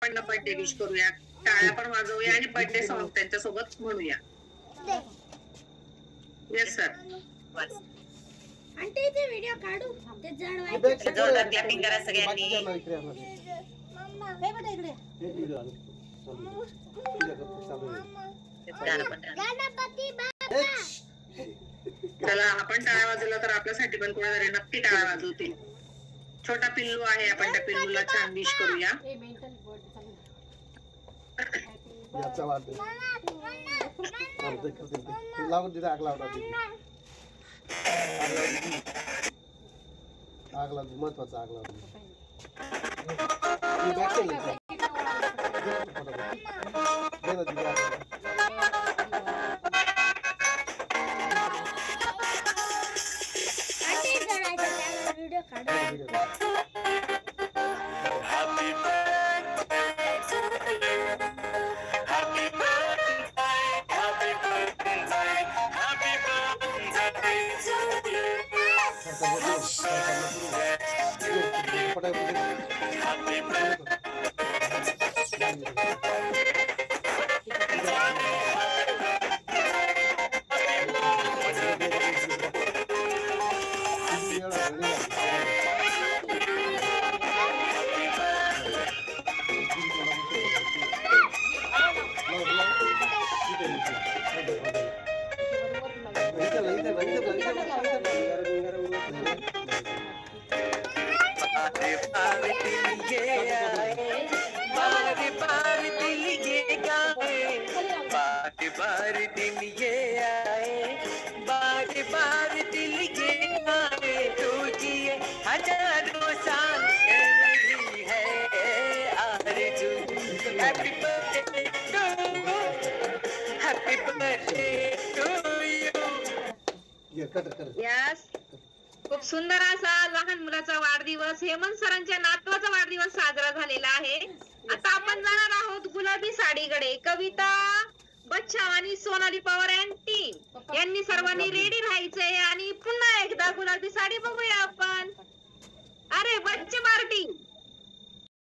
आपण birthday wish करूया, टाळ्या पण वाजवूया आणि बर्थडे सॉन्ग त्यांच्या सोबत म्हणूया. Yes sir. आंटी ते व्हिडिओ काढू ते जळवायचे. जोरदार क्लॅपिंग करा सगळ्यांनी. हे बघा इकडे. गणपती बाप्पा. चला आपण टाळ्या वाजवला तर आपल्यासाठी पण कोणीतरी नक्की टाळ्या वाजवतील. छोटा पिल्लू आहे, आपण त्या पिल्लूला छान विश करूया. याचा वाटतो लावून दिला आग लावला आग लावली महत्वाचा आग लावली व्हिडिओ काढा. खूप सुंदर असा लहान मुलाचा वाढदिवस, हेमंत सरांच्या नातवाचा वाढदिवस साजरा झालेला आहे. आता आपण जाणार आहोत गुलाबी साडीकडे. कविता बच्चा आणि सोनाली पवार यांनी यांनी सर्वांनी रेडी राहायचंय आणि पुन्हा एकदा गुलाबी साडी बघूया आपण. अरे बच्चे पार्टी.